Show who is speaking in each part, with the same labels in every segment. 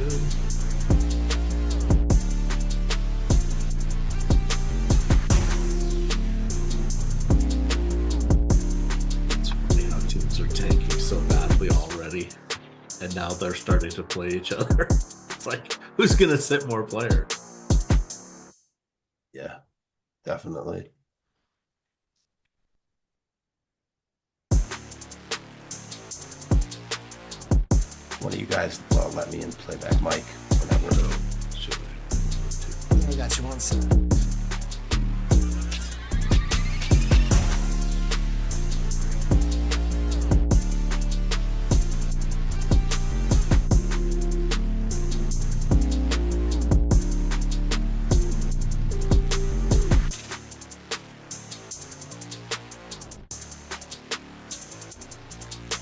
Speaker 1: good. It's funny how teams are tanking so badly already, and now they're starting to play each other. It's like, who's going to sit more players?
Speaker 2: Yeah, definitely. One of you guys, well, let me in playback, Mike. Whenever.
Speaker 1: Should
Speaker 3: I got you one second.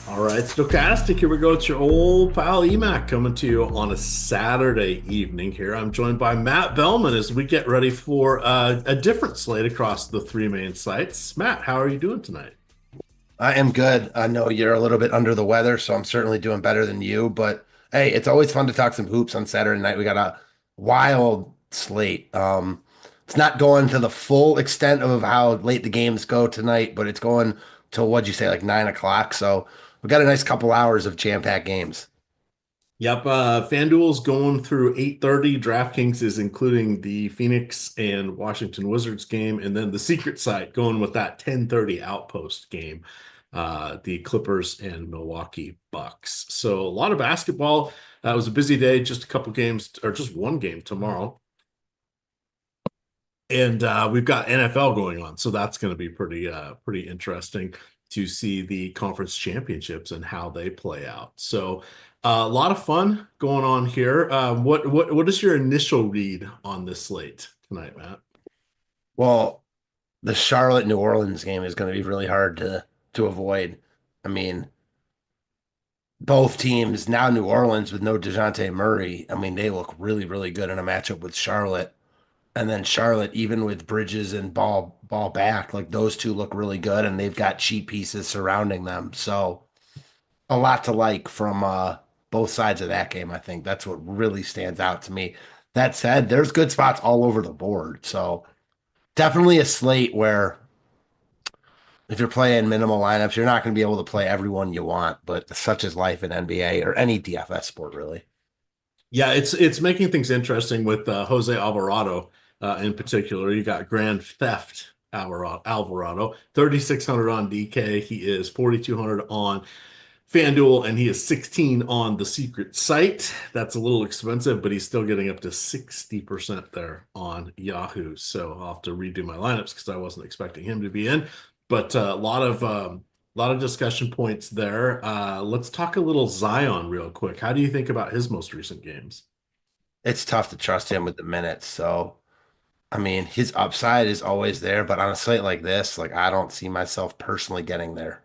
Speaker 1: All right, Stokastic, here we go. It's your old pal EMac coming to you on a Saturday evening here. I'm joined by Matt Belman as we get ready for a different slate across the three main sites. Matt, how are you doing tonight?
Speaker 2: I am good. I know you're a little bit under the weather, so I'm certainly doing better than you. But hey, it's always fun to talk some hoops on Saturday night. We got a wild slate. It's not going to the full extent of how late the games go tonight, but it's going till what'd you say, like 9 o'clock. So we got a nice couple hours of jam-packed games.
Speaker 1: Yep, FanDuel's going through 8:30. DraftKings is including the Phoenix and Washington Wizards game, and then the secret site going with that 10:30 Outpost game, the Clippers and Milwaukee Bucks. So a lot of basketball. It was a busy day, just a couple games, or just one game tomorrow. And we've got NFL going on, so that's going to be pretty interesting to see the conference championships and how they play out. So a lot of fun going on here. What is your initial read on this slate tonight, Matt?
Speaker 2: Well, the Charlotte New Orleans game is going to be really hard to avoid. I mean, both teams now New Orleans with no DeJounte Murray. I mean, they look really, really good in a matchup with Charlotte. And then Charlotte, even with Bridges and ball back, like those two look really good, and they've got cheap pieces surrounding them. So a lot to like from both sides of that game. I think that's what really stands out to me. That said, there's good spots all over the board. So definitely a slate where if you're playing minimal lineups, you're not going to be able to play everyone you want, but such is life in NBA or any DFS sport, really.
Speaker 1: Yeah, it's making things interesting with Jose Alvarado in particular. You got Grand Theft Alvarado, 3,600 on DK. He is 4,200 on FanDuel, and he is 16 on the secret site. That's a little expensive, but he's still getting up to 60% there on Yahoo. So I'll have to redo my lineups because I wasn't expecting him to be in. But a lot of discussion points there. Let's talk a little Zion real quick. How do you think about his most recent games?
Speaker 2: It's tough to trust him with the minutes. So, I mean, his upside is always there, but on a slate like this, like I don't see myself personally getting there.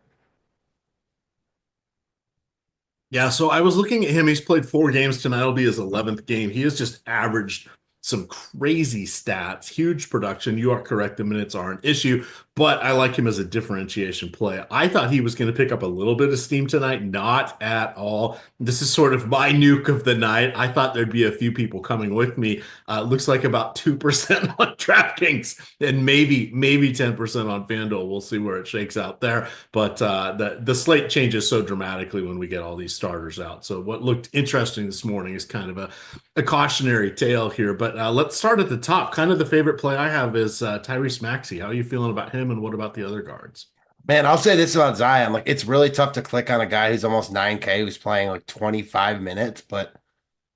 Speaker 1: Yeah, so I was looking at him. He's played 4 games tonight. It'll be his 11th game. He has just averaged some crazy stats, huge production. You are correct. The minutes are an issue, but I like him as a differentiation play. I thought he was going to pick up a little bit of steam tonight. Not at all. This is sort of my nuke of the night. I thought there'd be a few people coming with me. Looks like about 2% on DraftKings and maybe 10% on FanDuel. We'll see where it shakes out there. But the slate changes so dramatically when we get all these starters out. So what looked interesting this morning is kind of a cautionary tale here. But let's start at the top. Kind of the favorite play I have is Tyrese Maxey. How are you feeling about him, and what about the other guards?
Speaker 2: Man, I'll say this about Zion. Like, it's really tough to click on a guy who's almost 9K who's playing like 25 minutes, but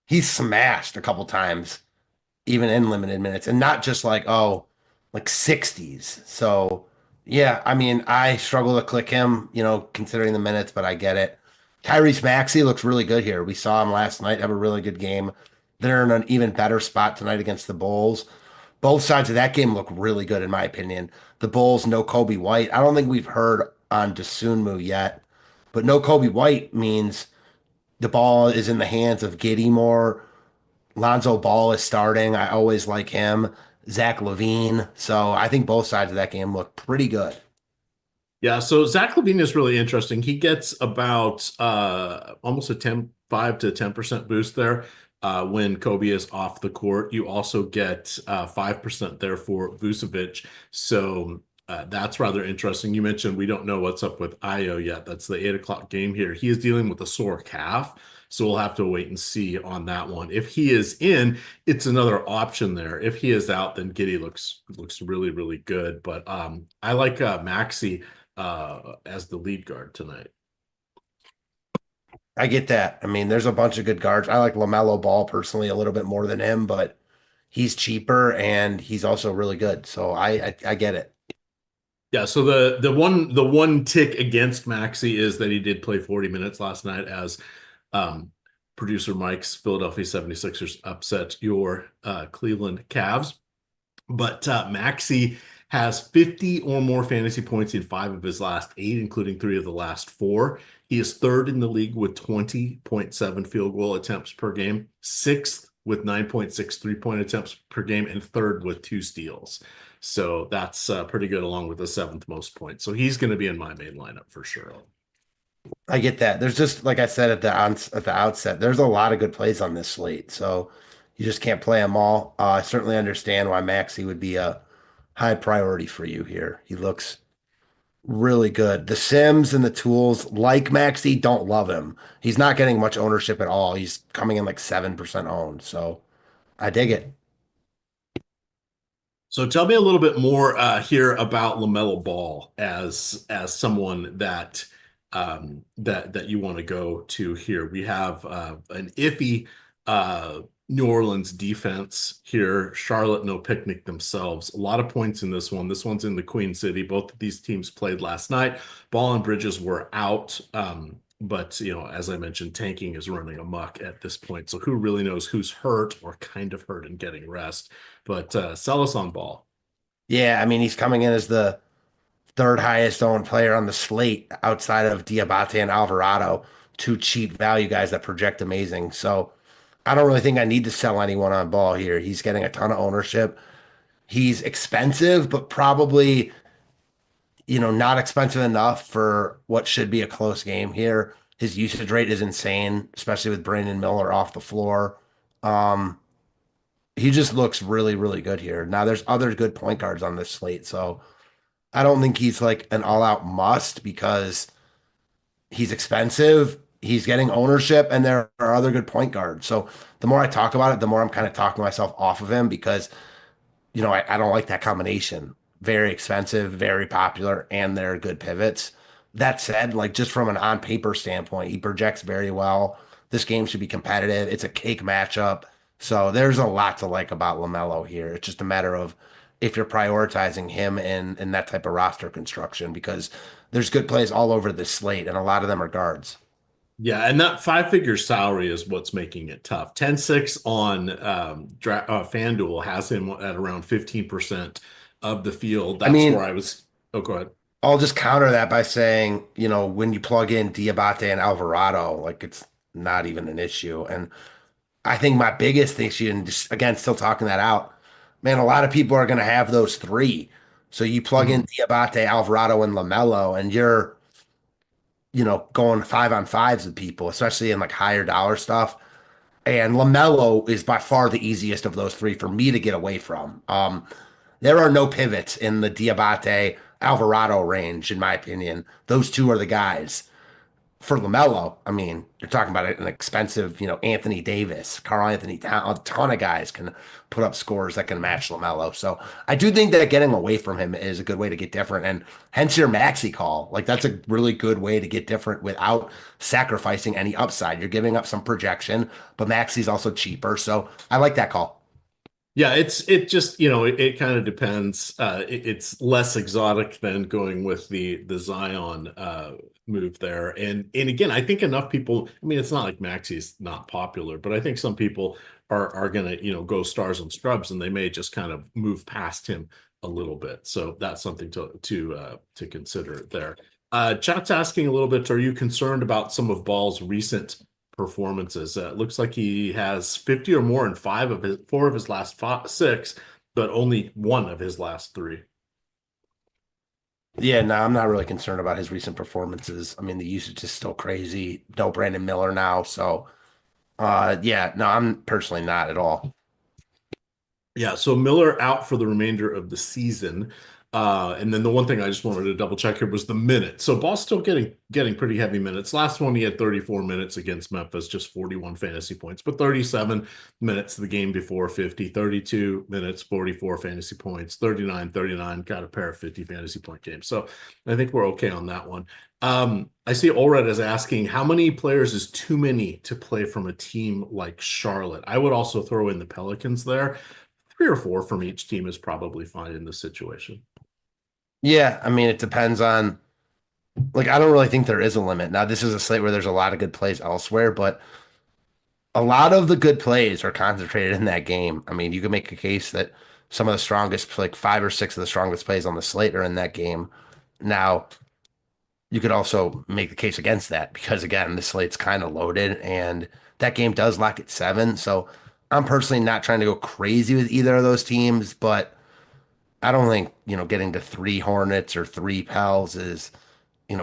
Speaker 2: he's smashed a couple times, even in limited minutes, and not just like, oh, like 60s. So, yeah, I mean, I struggle to click him, considering the minutes, but I get it. Tyrese Maxey looks really good here. We saw him last night have a really good game. They're in an even better spot tonight against the Bulls. Both sides of that game look really good, in my opinion. The Bulls, no Kobe White. I don't think we've heard on Dosunmu yet, but no Kobe White means the ball is in the hands of Giddey more. Lonzo Ball is starting. I always like him. Zach LaVine. So I think both sides of that game look pretty good.
Speaker 1: Yeah, so Zach LaVine is really interesting. He gets about almost a 5 to 10% boost there. when Kobe is off the court. You also get 5% there for Vucevic. So that's rather interesting. You mentioned we don't know what's up with Io yet. That's the 8 o'clock game here. He is dealing with a sore calf. So we'll have to wait and see on that one. If he is in, it's another option there. If he is out, then Giddy looks really, really good. But I like Maxey as the lead guard tonight.
Speaker 2: I get that. I mean, there's a bunch of good guards. I like LaMelo Ball personally a little bit more than him, but he's cheaper and he's also really good. So I get it.
Speaker 1: Yeah, so the one tick against Maxey is that he did play 40 minutes last night as um, producer Mike's Philadelphia 76ers upset your Cleveland Cavs. But Maxey has 50 or more fantasy points in 5 of his last 8, including 3 of the last 4. He is third in the league with 20.7 field goal attempts per game, sixth with 9.6 3-point attempts per game, and third with 2 steals. So that's pretty good, along with the 7th most points. So he's going to be in my main lineup for sure.
Speaker 2: I get that. There's just like I said at the outset, there's a lot of good plays on this slate. So you just can't play them all. I certainly understand why Maxey would be a high priority for you here. He looks really good. The Sims and the tools, like Maxey, don't love him. He's not getting much ownership at all. He's coming in like 7% owned. So I dig it.
Speaker 1: So tell me a little bit more here about LaMelo Ball as someone that that you want to go to here. We have an iffy New Orleans defense here. Charlotte, no picnic themselves. A lot of points in this one. This one's in the Queen City. Both of these teams played last night. Ball and Bridges were out. But, as I mentioned, tanking is running amok at this point. So who really knows who's hurt or kind of hurt and getting rest? But sell us on Ball.
Speaker 2: Yeah, I mean, he's coming in as the third highest owned player on the slate outside of Diabate and Alvarado, 2 cheap value guys that project amazing. So I don't really think I need to sell anyone on Ball here. He's getting a ton of ownership. He's expensive, but probably, not expensive enough for what should be a close game here. His usage rate is insane, especially with Brandon Miller off the floor. Um, he just looks really, really good here. Now, there's other good point guards on this slate, so I don't think he's like an all-out must because he's expensive, he's getting ownership, and there are other good point guards. So the more I talk about it, the more I'm kind of talking myself off of him because I don't like that combination. Very expensive, very popular, and they're good pivots. That said, like just from an on paper standpoint, he projects very well. This game should be competitive. It's a cake matchup. So there's a lot to like about LaMelo here. It's just a matter of if you're prioritizing him in that type of roster construction because there's good plays all over the slate, and a lot of them are guards.
Speaker 1: Yeah, and that 5-figure salary is what's making it tough. 10-6 on FanDuel has him at around 15% of the field.
Speaker 2: I
Speaker 1: That's
Speaker 2: mean,
Speaker 1: where I was. Oh, go ahead.
Speaker 2: I'll just counter that by saying, when you plug in Diabate and Alvarado, like it's not even an issue. And I think my biggest issue, and just again, still talking that out, man, a lot of people are going to have those 3. So you plug in
Speaker 1: Mhm.
Speaker 2: Diabate, Alvarado, and LaMelo, and you're, going 5-on-5s with people, especially in like higher dollar stuff. And LaMelo is by far the easiest of those 3 for me to get away from. There are no pivots in the Diabate Alvarado range, in my opinion. Those 2 are the guys. For LaMelo, I mean, you're talking about an expensive, Anthony Davis, Carl Anthony Town, a ton of guys can put up scores that can match LaMelo. So I do think that getting away from him is a good way to get different. And hence your Maxi call. Like that's a really good way to get different without sacrificing any upside. You're giving up some projection, but Maxi's also cheaper. So I like that call.
Speaker 1: Yeah, it just it kind of depends. It's less exotic than going with the Zion move there, and again, I think enough people. I mean, it's not like Maxi's not popular, but I think some people are gonna go stars and scrubs, and they may just kind of move past him a little bit. So that's something to consider there. Chat's asking a little bit. Are you concerned about some of Ball's recent performances? It looks like he has 50 or more in 4 of his last 6, but only 1 of his last 3.
Speaker 2: Yeah, no, I'm not really concerned about his recent performances. I mean, the usage is still crazy. No Brandon Miller now, so Yeah, no, I'm personally not at all.
Speaker 1: Yeah, so Miller out for the remainder of the season. And then the one thing I just wanted to double check here was the minutes. So Ball's still getting pretty heavy minutes. Last one he had 34 minutes against Memphis, just 41 fantasy points, but 37 minutes the game before 50, 32 minutes, 44 fantasy points, 39, 39, got a pair of 50 fantasy point games. So I think we're okay on that one. I see Olred is asking how many players is too many to play from a team like Charlotte. I would also throw in the Pelicans there. 3 or 4 from each team is probably fine in this situation.
Speaker 2: Yeah, I mean, it depends on, like, I don't really think there is a limit. Now, this is a slate where there's a lot of good plays elsewhere, but a lot of the good plays are concentrated in that game. I mean, you can make a case that some of the strongest, like 5 or 6 of the strongest plays on the slate are in that game. Now, you could also make the case against that because, again, the slate's kind of loaded and that game does lock at 7. So I'm personally not trying to go crazy with either of those teams, but I don't think, getting to 3 Hornets or 3 Pels is,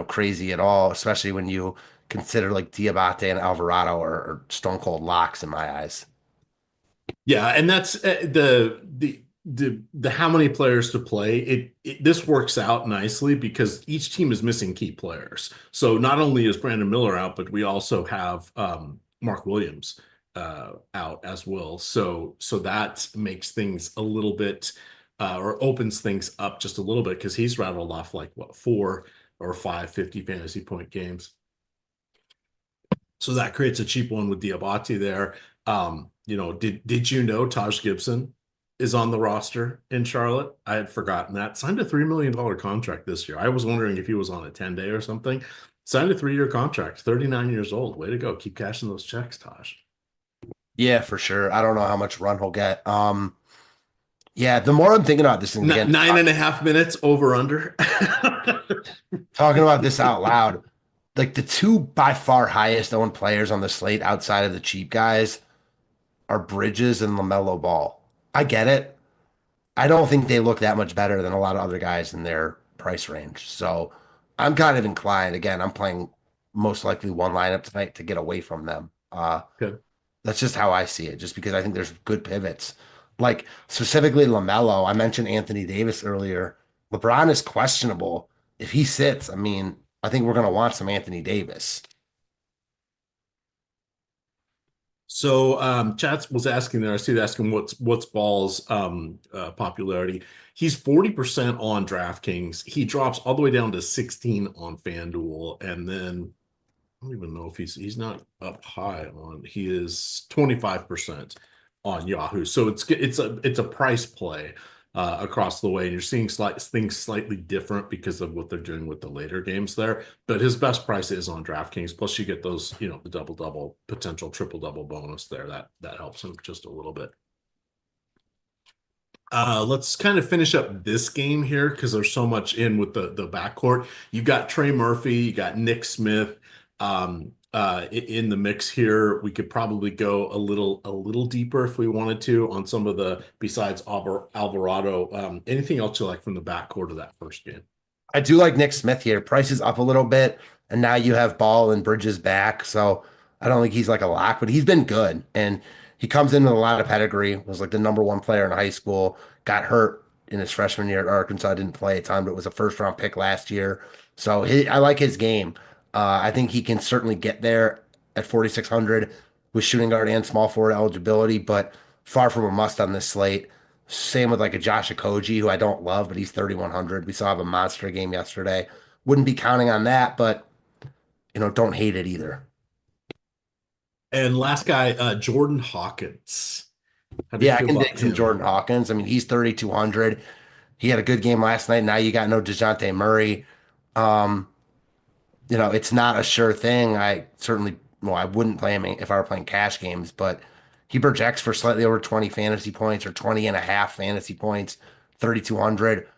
Speaker 2: crazy at all, especially when you consider like Diabate and Alvarado are stone cold locks in my eyes.
Speaker 1: Yeah, and that's the how many players to play. This works out nicely because each team is missing key players. So not only is Brandon Miller out, but we also have Mark Williams out as well. So that makes things a little bit or opens things up just a little bit because he's rattled off like what 4 or 5 50 fantasy point games. So that creates a cheap one with Diabate there. Did you know Taj Gibson is on the roster in Charlotte? I had forgotten that. Signed a $3 million contract this year. I was wondering if he was on a 10-day or something. Signed a 3-year contract, 39 years old. Way to go. Keep cashing those checks, Taj.
Speaker 2: Yeah, for sure. I don't know how much run he'll get. Yeah, the more I'm thinking about this thing again,
Speaker 1: 9.5 minutes over under.
Speaker 2: talking about this out loud, like the two by far highest owned players on the slate outside of the cheap guys are Bridges and LaMelo Ball. I get it. I don't think they look that much better than a lot of other guys in their price range. So I'm kind of inclined. Again, I'm playing most likely one lineup tonight to get away from them.
Speaker 1: Good.
Speaker 2: That's just how I see it, just because I think there's good pivots. Like specifically LaMelo, I mentioned Anthony Davis earlier. LeBron is questionable. If he sits, I mean, I think we're going to want some Anthony Davis.
Speaker 1: So Chad was asking there, I see asking what's Ball's popularity. He's 40% on DraftKings. He drops all the way down to 16 on FanDuel, and then I don't even know if he's not up high on. He is 25% on Yahoo. So it's a price play across the way, and you're seeing things slightly different because of what they're doing with the later games there. But his best price is on DraftKings. Plus, you get those, the double potential triple double bonus there. That helps him just a little bit. Let's kind of finish up this game here because there's so much in with the backcourt. You got Trey Murphy, you got Nick Smith in the mix here. We could probably go a little deeper if we wanted to on some of the besides Alvarado. Anything else you like from the backcourt of that first game?
Speaker 2: I do like Nick Smith here. Price is up a little bit, and now you have Ball and Bridges back. So I don't think he's like a lock, but he's been good. And he comes in with a lot of pedigree, was like the #1 player in high school, got hurt in his freshman year at Arkansas, didn't play a ton, but was a first round pick last year. So I like his game. I think he can certainly get there at 4,600 with shooting guard and small forward eligibility, but far from a must on this slate. Same with like a Josh Okogie, who I don't love, but he's 3,100. We saw him a monster game yesterday. Wouldn't be counting on that, but don't hate it either.
Speaker 1: And last guy, Jordan Hawkins.
Speaker 2: Yeah, I can dig some Jordan Hawkins. I mean, he's 3,200. He had a good game last night. Now you got no DeJounte Murray. It's not a sure thing. I wouldn't play him if I were playing cash games, but he projects for slightly over 20 fantasy points or 20 and a half fantasy points, 3,200.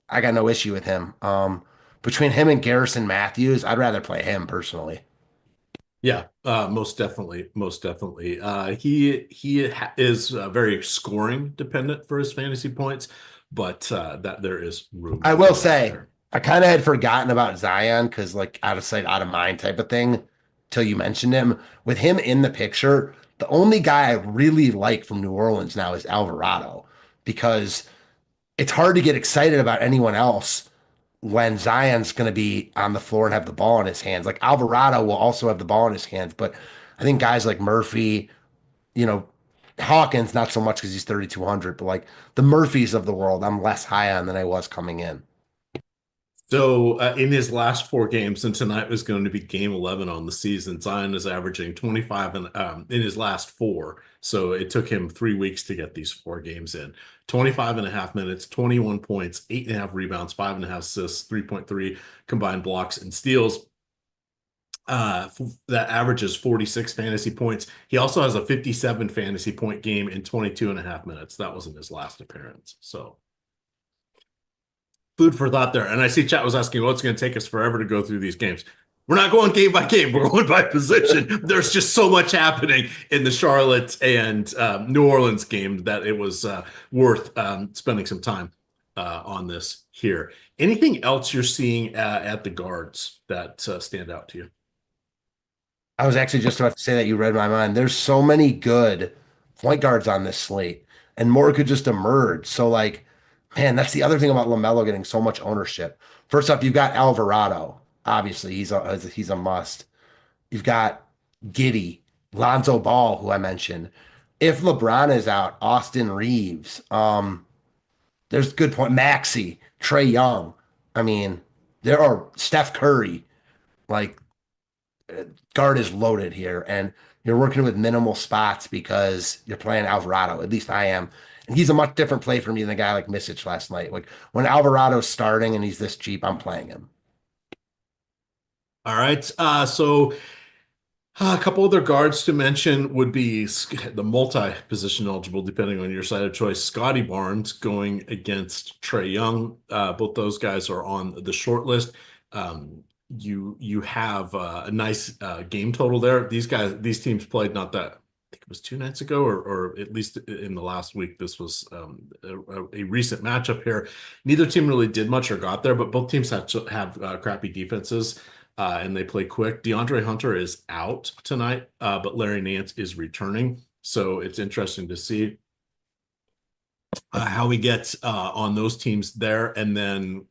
Speaker 2: I got no issue with him. Between him and Garrison Matthews, I'd rather play him personally.
Speaker 1: Yeah, most definitely, most definitely. He is very scoring dependent for his fantasy points, but that there is room.
Speaker 2: I will say, I kind of had forgotten about Zion because like out of sight, out of mind type of thing. till you mentioned him. With him in the picture, the only guy I really like from New Orleans now is Alvarado because it's hard to get excited about anyone else when Zion's going to be on the floor and have the ball in his hands. Like Alvarado will also have the ball in his hands, but I think guys like Murphy, you know, Hawkins, not so much because he's 3,200, but like the Murphys of the world, I'm less high on than I was coming in.
Speaker 1: So in his last 4 games, and tonight was going to be game 11 on the season, Zion is averaging 25 in his last 4. So it took him 3 weeks to get these 4 games in. 25 and a half minutes, 21 points, 8.5 rebounds, 5.5 assists, 3.3 combined blocks and steals. That averages 46 fantasy points. He also has a 57 fantasy point game in 22 and a half minutes. That was in his last appearance. So food for thought there. And I see chat was asking, well, it's going to take us forever to go through these games. We're not going game by game. We're going by position. There's just so much happening in the Charlotte and New Orleans game that it was worth spending some time on this here. Anything else you're seeing at the guards that stand out to you?
Speaker 2: I was actually just about to say that you read my mind. There's so many good point guards on this slate, and more could just emerge. So, like, man, that's the other thing about LaMelo getting so much ownership. First up, you've got Alvarado. Obviously, he's a must. You've got Giddey, Lonzo Ball, who I mentioned. If LeBron is out, Austin Reeves. There's good point. Maxey, Trey Young. I mean, there are Steph Curry. Like, guard is loaded here, and you're working with minimal spots because you're playing Alvarado. At least I am. And he's a much different play for me than a guy like Misic last night. Like when Alvarado's starting and he's this cheap, I'm playing him.
Speaker 1: All right. So a couple other guards to mention would be the multi-position eligible, depending on your side of choice. Scotty Barnes going against Trey Young. Both those guys are on the short list. You have a nice game total there. These teams played not that, I think it was 2 nights ago, or at least in the last week. This was a recent matchup here. Neither team really did much or got there, but both teams have crappy defenses. And they play quick. DeAndre Hunter is out tonight, but Larry Nance is returning. So it's interesting to see how we get on those teams there. And then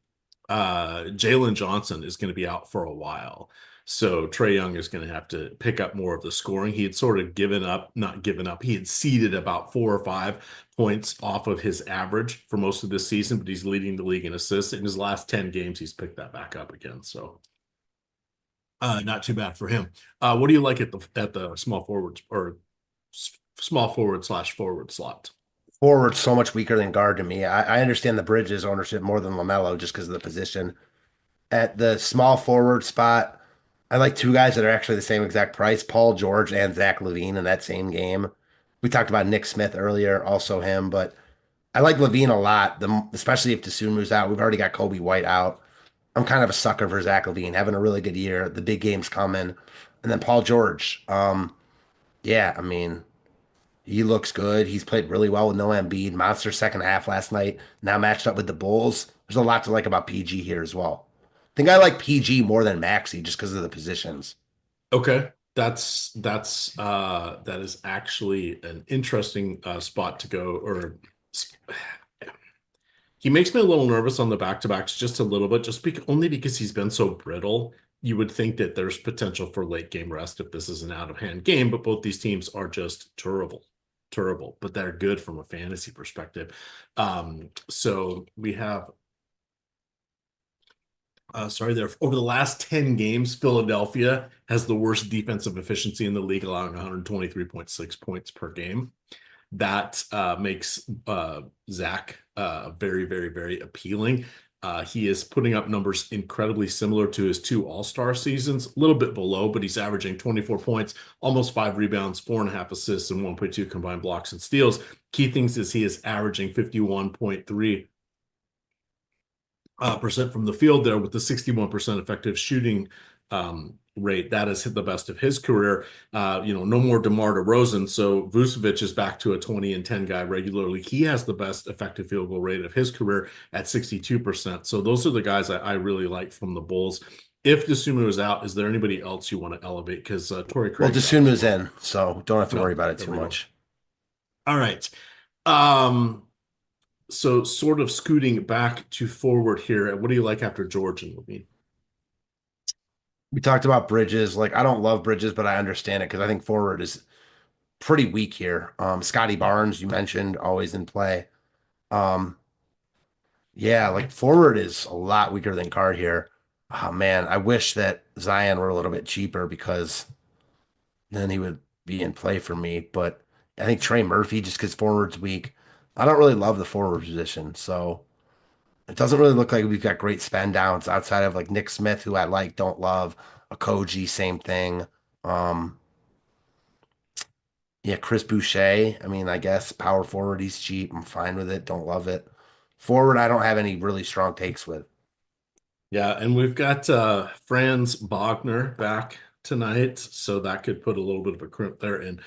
Speaker 1: Jalen Johnson is going to be out for a while. So Trey Young is going to have to pick up more of the scoring. He had sort of not given up. He had ceded about 4 or 5 points off of his average for most of this season, but he's leading the league in assists. In his last 10 games, he's picked that back up again. So not too bad for him. What do you like at the small forwards or small forward/forward slot?
Speaker 2: Forward's so much weaker than guard to me. I understand the Bridges ownership more than LaMelo just because of the position. At the small forward spot, I like 2 guys that are actually the same exact price, Paul George and Zach LaVine in that same game. We talked about Nick Smith earlier, also him, but I like LaVine a lot, especially if Dosunmu's out. We've already got Kobe White out. I'm kind of a sucker for Zach LaVine, having a really good year. The big game's coming. And then Paul George. Yeah, I mean, he looks good. He's played really well with no Embiid. Monster second half last night. Now matched up with the Bulls. There's a lot to like about PG here as well. I think I like PG more than Maxey just because of the positions.
Speaker 1: Okay. That is actually an interesting spot to go, or he makes me a little nervous on the back-to-backs just a little bit, only because he's been so brittle. You would think that there's potential for late game rest if this is an out-of-hand game, but both these teams are just terrible, but they're good from a fantasy perspective. So we have, over the last 10 games, Philadelphia has the worst defensive efficiency in the league, allowing 123.6 points per game. That makes Zach very, very, very appealing. He is putting up numbers incredibly similar to his 2 All-Star seasons, a little bit below, but he's averaging 24 points, almost 5 rebounds, 4.5 assists, and 1.2 combined blocks and steals. Key things is he is averaging 51.3% from the field there with the 61% effective shooting rate. That is the best of his career. No more DeMar DeRozan, so Vucevic is back to a 20 and 10 guy regularly. He has the best effective field goal rate of his career at 62%. So those are the guys I really like from the Bulls. If DeSumo is out, is there anybody else you want to elevate? Because Torrey
Speaker 2: Well,
Speaker 1: Craig's out as
Speaker 2: DeSumo's
Speaker 1: well.
Speaker 2: in, so don't have to worry
Speaker 1: No,
Speaker 2: about it
Speaker 1: there
Speaker 2: too
Speaker 1: we go.
Speaker 2: much.
Speaker 1: All right. Um, so sort of scooting back to forward here. What do you like after George and Levine?
Speaker 2: We talked about Bridges. Like, I don't love Bridges, but I understand it because I think forward is pretty weak here. Scotty Barnes, you mentioned, always in play. Um, yeah, like forward is a lot weaker than card here. Oh man, I wish that Zion were a little bit cheaper because then he would be in play for me. But I think Trey Murphy, just because forward's weak, I don't really love the forward position. So it doesn't really look like we've got great spend downs outside of like Nick Smith, who I like, don't love. Okogie, same thing. Um, yeah, Chris Boucher. I mean, I guess power forward, he's cheap. I'm fine with it. Don't love it. Forward, I don't have any really strong takes with.
Speaker 1: Yeah, and we've got Franz Wagner back tonight, so that could put a little bit of a crimp there. And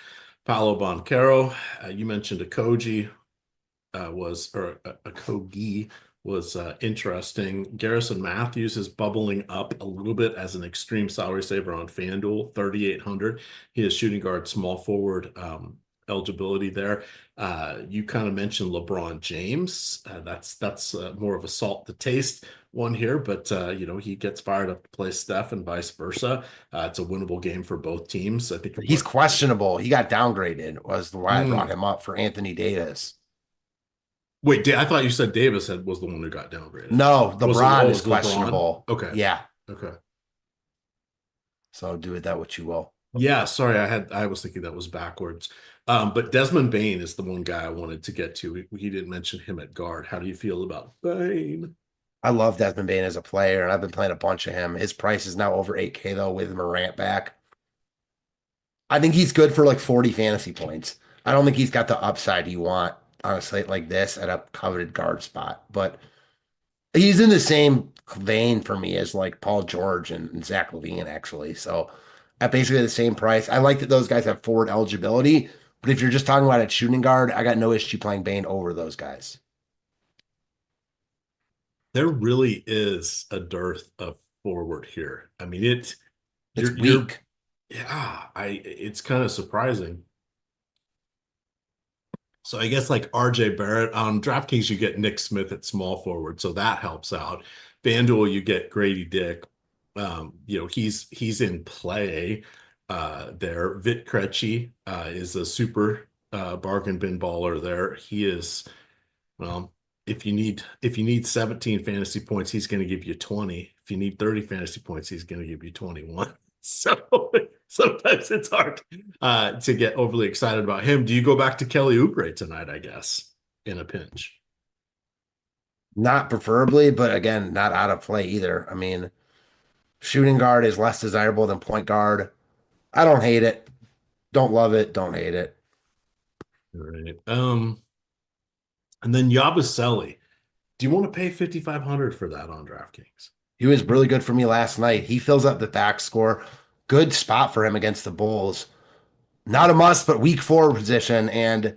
Speaker 1: Paolo Banchero, you mentioned Okogie Okogie was interesting. Garrison Matthews is bubbling up a little bit as an extreme salary saver on FanDuel, 3,800. He is shooting guard, small forward eligibility there. You kind of mentioned LeBron James. That's more of a salt to taste one here, but he gets fired up to play Steph and vice versa. It's a winnable game for both teams. I think
Speaker 2: He's questionable. He got downgraded, was why I brought him up for Anthony Davis.
Speaker 1: Wait, I thought you said Davis was the one who got downgraded.
Speaker 2: No, LeBron is
Speaker 1: was LeBron?
Speaker 2: questionable.
Speaker 1: Okay.
Speaker 2: Yeah.
Speaker 1: Okay.
Speaker 2: So do with that what you will.
Speaker 1: Yeah, sorry, I was thinking that was backwards. But Desmond Bain is the one guy I wanted to get to. He didn't mention him at guard. How do you feel about Bain?
Speaker 2: I love Desmond Bain as a player, and I've been playing a bunch of him. His price is now over 8K though with Morant back. I think he's good for like 40 fantasy points. I don't think he's got the upside you want on a slate like this at a coveted guard spot, but he's in the same vein for me as like Paul George and Zach LaVine, actually. So at basically the same price. I like that those guys have forward eligibility, but if you're just talking about a shooting guard, I got no issue playing Bain over those guys.
Speaker 1: There really is a dearth of forward here. I mean,
Speaker 2: It's
Speaker 1: you're
Speaker 2: weak.
Speaker 1: yeah, it's kind of surprising. So I guess like RJ Barrett on DraftKings, you get Nick Smith at small forward, so that helps out. FanDuel, you get Grady Dick. He's in play there. Vit Krejci is a super bargain bin baller there. He is, well, if you need 17 fantasy points, he's going to give you 20. If you need 30 fantasy points, he's going to give you 21. So sometimes it's hard to get overly excited about him. Do you go back to Kelly Oubre tonight, I guess, in a pinch?
Speaker 2: Not preferably, but again, not out of play either. I mean, shooting guard is less desirable than point guard. I don't hate it. Don't love it. Don't hate it.
Speaker 1: All right. And then Yabusele. Do you want to pay 5,500 for that on DraftKings?
Speaker 2: He was really good for me last night. He fills up the back score. Good spot for him against the Bulls. Not a must, but weak forward position. And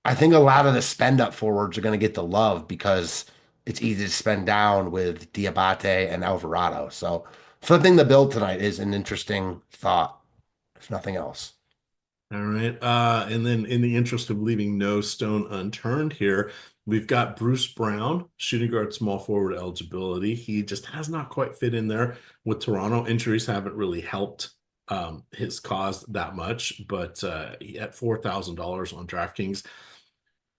Speaker 2: I think a lot of the spend up forwards are going to get the love because it's easy to spend down with Diabate and Alvarado. So flipping the build tonight is an interesting thought, if nothing else.
Speaker 1: All right. And then in the interest of leaving no stone unturned here, we've got Bruce Brown, shooting guard, small forward eligibility. He just has not quite fit in there with Toronto. Injuries haven't really helped his cause that much, but at $4,000 on DraftKings,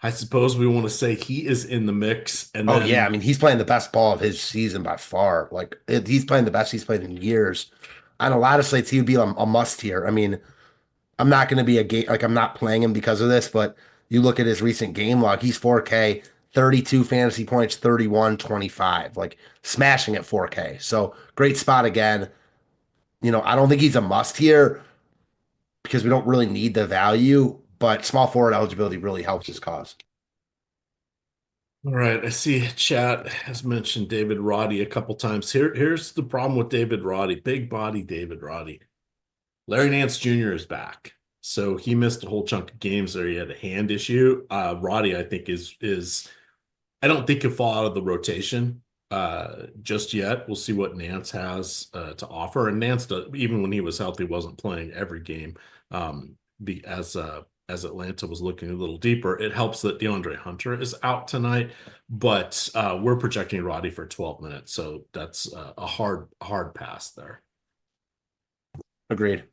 Speaker 1: I suppose we want to say he is in the mix. And
Speaker 2: Oh
Speaker 1: then,
Speaker 2: yeah, I mean he's playing the best ball of his season by far. Like he's playing the best he's played in years. On a lot of slates, he would be a must here. I mean, I'm not going to be a game like I'm not playing him because of this, but you look at his recent game log, he's 4K, 32 fantasy points, 31, 25, like smashing at 4K. So great spot again. I don't think he's a must here because we don't really need the value, but small forward eligibility really helps his cause.
Speaker 1: all right, I see chat has mentioned David Roddy a couple times. Here's the problem with David Roddy, big body David Roddy. Larry Nance Jr. is back. So he missed a whole chunk of games there. He had a hand issue. Roddy, I think, is I don't think he'll fall out of the rotation. just yet. We'll see what Nance has to offer. And Nance, even when he was healthy, wasn't playing every game. As Atlanta was looking a little deeper, it helps that DeAndre Hunter is out tonight, but we're projecting Roddy for 12 minutes, so that's a hard pass there.
Speaker 2: Agreed.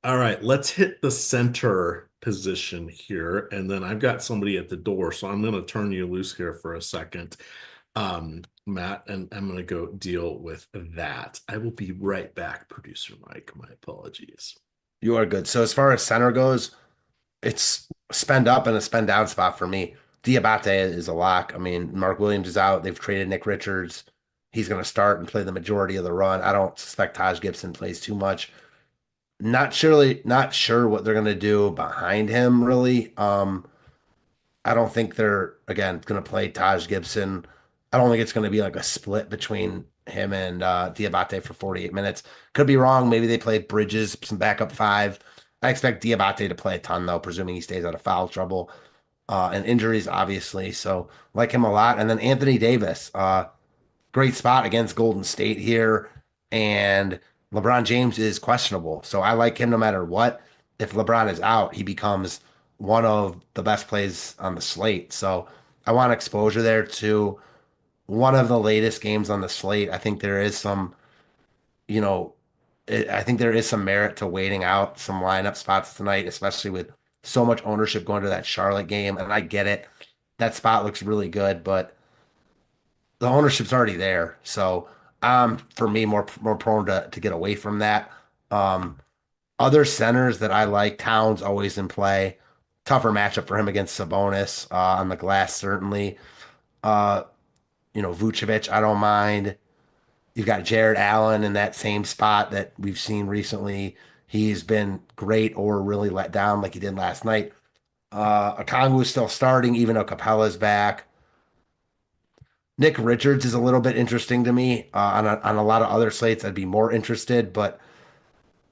Speaker 1: All right, let's hit the center position here, and then I've got somebody at the door, so I'm going to turn you loose here for a second, Matt, and I'm going to go deal with that. I will be right back, producer Mike. My apologies.
Speaker 2: You are good. So as far as center goes, it's a spend up and a spend down spot for me. Diabate is a lock. I mean, Mark Williams is out. They've traded Nick Richards. He's going to start and play the majority of the run. I don't suspect Taj Gibson plays too much. Not sure what they're going to do behind him, really. I don't think they're, again, going to play Taj Gibson. I don't think it's going to be like a split between him and Diabate for 48 minutes. Could be wrong. Maybe they play Bridges, some backup five. I expect Diabate to play a ton, though, presuming he stays out of foul trouble and injuries, obviously. So like him a lot. And then Anthony Davis, great spot against Golden State here. And LeBron James is questionable. So I like him no matter what. If LeBron is out, he becomes one of the best plays on the slate. So I want exposure there to one of the latest games on the slate. I think there is some, you know, I think there is some merit to waiting out some lineup spots tonight, especially with so much ownership going to that Charlotte game. And I get it. That spot looks really good, but the ownership's already there. So for me, more prone to get away from that. Other centers that I like, Towns always in play. Tougher matchup for him against Sabonis on the glass, certainly. Vucevic, I don't mind. You've got Jared Allen in that same spot that we've seen recently. He's been great or really let down like he did last night. Okongwu is still starting, even though Capella's back. Nick Richards is a little bit interesting to me. On a lot of other slates, I'd be more interested, but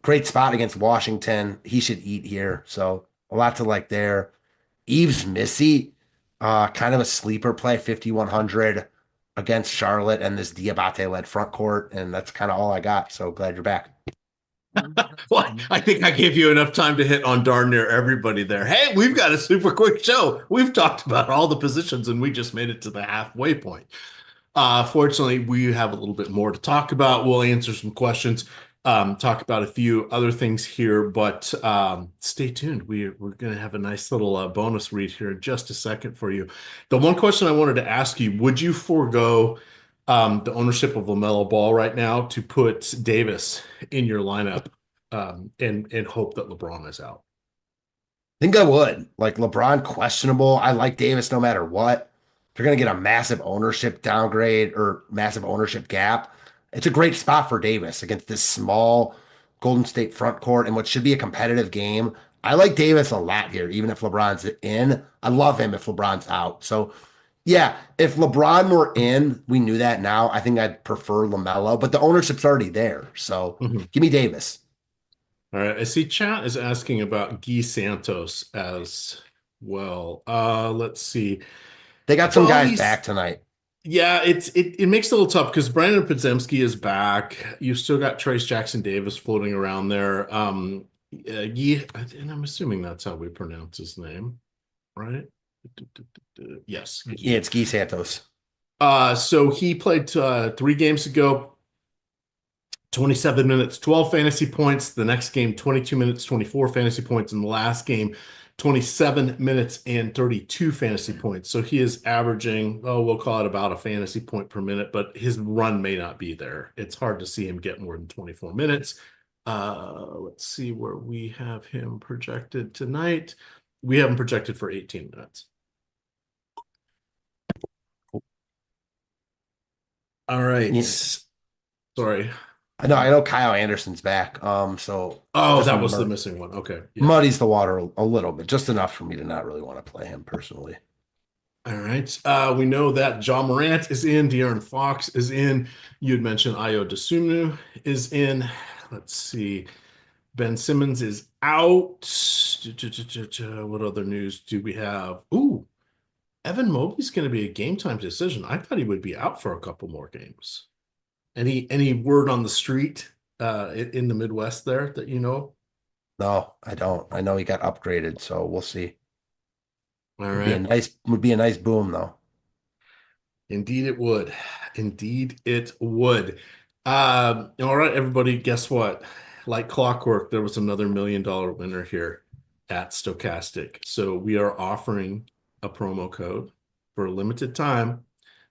Speaker 2: great spot against Washington. He should eat here. So a lot to like there. Eves Missy, kind of a sleeper play, 5,100 against Charlotte and this Diabate-led front court. And that's kind of all I got. So glad you're back.
Speaker 1: Well, I think I gave you enough time to hit on darn near everybody there. Hey, we've got a super quick show. We've talked about all the positions and we just made it to the halfway point. Fortunately, we have a little bit more to talk about. We'll answer some questions, talk about a few other things here, but stay tuned. We're going to have a nice little bonus read here in just a second for you. The one question I wanted to ask you, would you forego the ownership of LaMelo Ball right now to put Davis in your lineup and hope that LeBron is out?
Speaker 2: I think I would. Like LeBron, questionable. I like Davis no matter what. If you're going to get a massive ownership downgrade or massive ownership gap, it's a great spot for Davis against this small Golden State front court and what should be a competitive game. I like Davis a lot here, even if LeBron's in. I love him if LeBron's out. So, yeah, if LeBron were in, we knew that now. I think I'd prefer LaMelo, but the ownership's already there. So give me Davis.
Speaker 1: All right. I see chat is asking about Guy Santos as well. Let's see.
Speaker 2: They got some guys back tonight.
Speaker 1: Yeah, it makes it a little tough because Brandon Podziemski is back. You've still got Trace Jackson Davis floating around there. Guy, and I'm assuming that's how we pronounce his name, right? Yes.
Speaker 2: Yeah, it's Guy Santos.
Speaker 1: So he played 3 games ago, 27 minutes, 12 fantasy points. The next game, 22 minutes, 24 fantasy points. In the last game, 27 minutes and 32 fantasy points. So he is averaging, we'll call it about a fantasy point per minute, but his run may not be there. It's hard to see him get more than 24 minutes. Let's see where we have him projected tonight. We have him projected for 18 minutes. All right.
Speaker 2: Yes.
Speaker 1: Sorry.
Speaker 2: I know Kyle Anderson's back. So
Speaker 1: that was the missing one. Okay.
Speaker 2: Yeah. Muddies the water a little bit, just enough for me to not really want to play him personally.
Speaker 1: All right. We know that John Morant is in, De'Aaron Fox is in. You had mentioned Ayo Dosunmu is in. Let's see. Ben Simmons is out. What other news do we have? Ooh. Evan Mobley's going to be a game time decision. I thought he would be out for a couple more games. Any word on the street in the Midwest there that you know?
Speaker 2: No, I don't. I know he got upgraded, so we'll see.
Speaker 1: All
Speaker 2: Would be a
Speaker 1: right.
Speaker 2: nice boom though.
Speaker 1: Indeed it would. Indeed it would. All right, everybody, guess what? Like clockwork, there was another $1 million winner here at Stokastic. So we are offering a promo code for a limited time.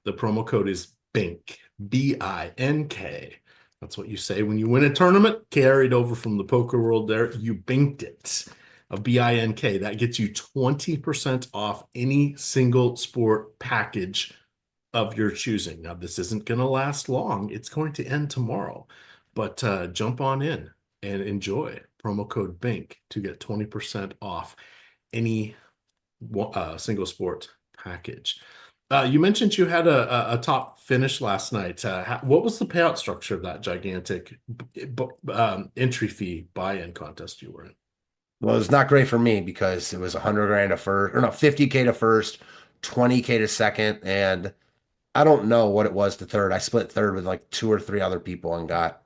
Speaker 1: The promo code is BINK, BINK. That's what you say when you win a tournament. Carried over from the poker world there. You binked it. A BINK. That gets you 20% off any single sport package of your choosing. Now, this isn't going to last long. It's going to end tomorrow. But jump on in and enjoy promo code BINK to get 20% off any single sport package. You mentioned you had a top finish last night. What was the payout structure of that gigantic entry fee buy-in contest you were in?
Speaker 2: Well, it's not great for me because it was 100 grand to first, or no, 50K to first, 20K to second, and I don't know what it was to third. I split third with like 2 or 3 other people and got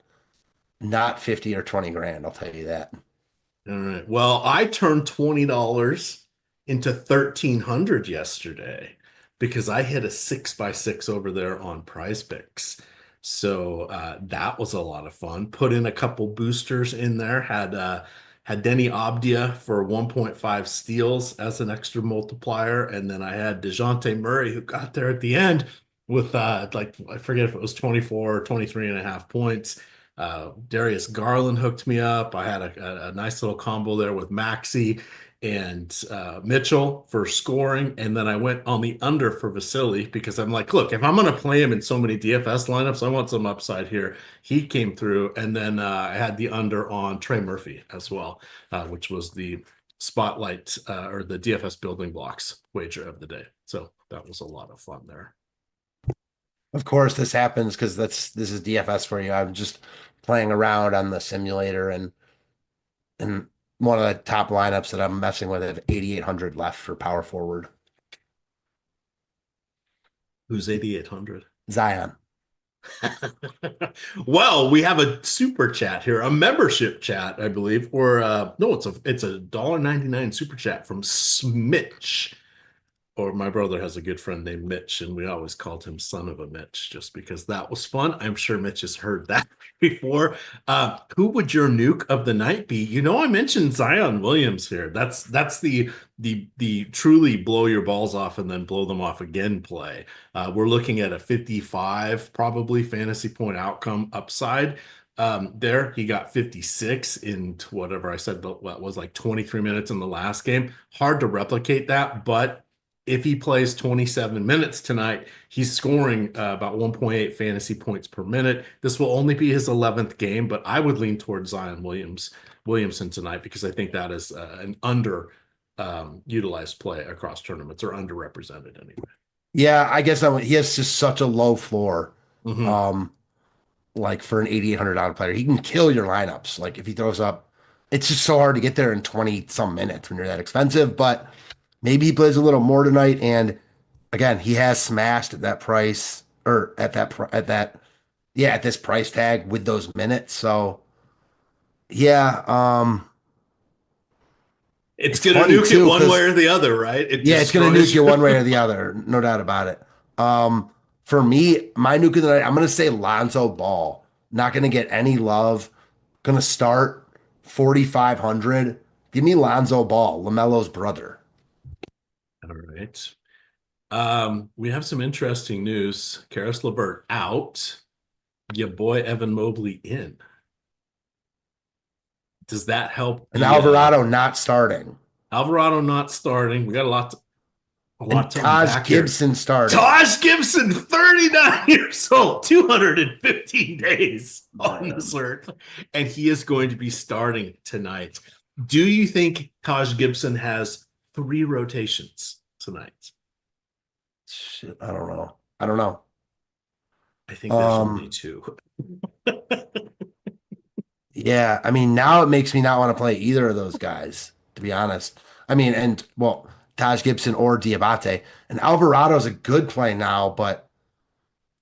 Speaker 2: not 50 or 20 grand. I'll tell you that.
Speaker 1: All right. Well, I turned $20 into 1,300 yesterday because I hit a 6x6 over there on Prize Picks. So that was a lot of fun. Put in a couple boosters in there. Had Denny Obdia for 1.5 steals as an extra multiplier, and then I had DeJounte Murray who got there at the end with like I forget if it was 24 or 23 and a half points. Darius Garland hooked me up. I had a nice little combo there with Maxey and Mitchell for scoring. And then I went on the under for Vasily because I'm like, look, if I'm going to play him in so many DFS lineups, I want some upside here. He came through. And then I had the under on Trey Murphy as well, which was the spotlight or the DFS building blocks wager of the day. So that was a lot of fun there.
Speaker 2: Of course, this happens because this is DFS for you. I'm just playing around on the simulator and one of the top lineups that I'm messing with have 8,800 left for power forward.
Speaker 1: Who's 8,800?
Speaker 2: Zion.
Speaker 1: Well, we have a super chat here, a membership chat, I believe, or no, it's a $1.99 super chat from Smitch. Or my brother has a good friend named Mitch, and we always called him son of a Mitch just because that was fun. I'm sure Mitch has heard that before. Who would your nuke of the night be? You know, I mentioned Zion Williams here. That's the truly blow your balls off and then blow them off again play. We're looking at a 55 probably fantasy point outcome upside. There he got 56 in whatever I said what was like 23 minutes in the last game. Hard to replicate that, but if he plays 27 minutes tonight, he's scoring about 1.8 fantasy points per minute. This will only be his 11th game, but I would lean towards Zion Williamson tonight because I think that is an under utilized play across tournaments or underrepresented anyway.
Speaker 2: Yeah, I guess he has just such a low floor.
Speaker 1: Mm-hmm.
Speaker 2: Like for an $8,800 player, he can kill your lineups. Like if he throws up, it's just so hard to get there in 20 some minutes when you're that expensive, but maybe he plays a little more tonight. And again, he has smashed at that price or at this price tag with those minutes. So yeah,
Speaker 1: It's
Speaker 2: it's
Speaker 1: gonna
Speaker 2: funny
Speaker 1: nuke it
Speaker 2: too,
Speaker 1: one way
Speaker 2: because
Speaker 1: or the other, right?
Speaker 2: it's gonna nuke you one way or the other, no doubt about it. For me, my nuke of the night, I'm gonna say Lonzo Ball. Not gonna get any love. Gonna start 4,500. Give me Lonzo Ball, LaMelo's brother.
Speaker 1: All right. We have some interesting news. Karis LeVert out. Your boy Evan Mobley in. Does that help?
Speaker 2: And Alvarado not starting.
Speaker 1: Alvarado not starting. We got a lot
Speaker 2: And
Speaker 1: to
Speaker 2: Taj
Speaker 1: unpack here.
Speaker 2: Gibson starting.
Speaker 1: Taj Gibson, 39 years old, 215 days on this earth, and he is going to be starting tonight. Do you think Taj Gibson has 3 rotations tonight?
Speaker 2: Shit, I don't know.
Speaker 1: I think there's only 2.
Speaker 2: Yeah, I mean, now it makes me not want to play either of those guys, to be honest. I mean, and well, Taj Gibson or Diabate. And Alvarado's a good play now, but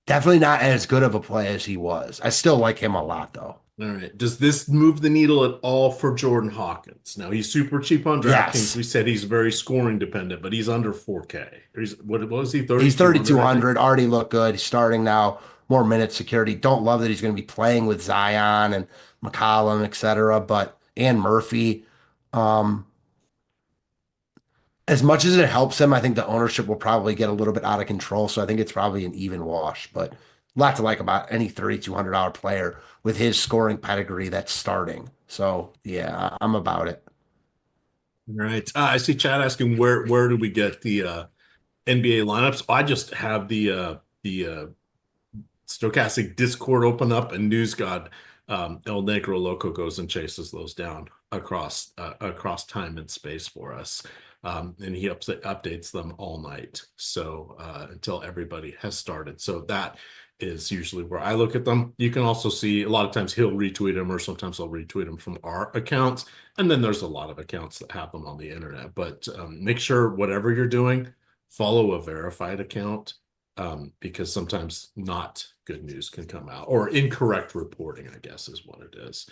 Speaker 2: definitely not as good of a play as he was. I still like him a lot, though.
Speaker 1: All right. Does this move the needle at all for Jordan Hawkins? Now he's super cheap on DraftKings.
Speaker 2: Yes.
Speaker 1: We said he's very scoring dependent, but he's under 4K. What was he?
Speaker 2: He's
Speaker 1: 3,200, I think?
Speaker 2: 3,200, already look good. He's starting now, more minute security. Don't love that he's going to be playing with Zion and McCollum, etc. And Murphy. Um, as much as it helps him, I think the ownership will probably get a little bit out of control. So I think it's probably an even wash. But a lot to like about any $3,200 player with his scoring pedigree that's starting. So yeah, I'm about it.
Speaker 1: All right. I see Chad asking where do we get the NBA lineups? I just have the Stokastic Discord open up, and News God El Negro Loco goes and chases those down across time and space for us. And he updates them all night. So until everybody has started. So that is usually where I look at them. You can also see a lot of times he'll retweet them, or sometimes I'll retweet them from our accounts. And then there's a lot of accounts that have them on the internet. But make sure whatever you're doing, follow a verified account, because sometimes not good news can come out, or incorrect reporting, I guess is what it is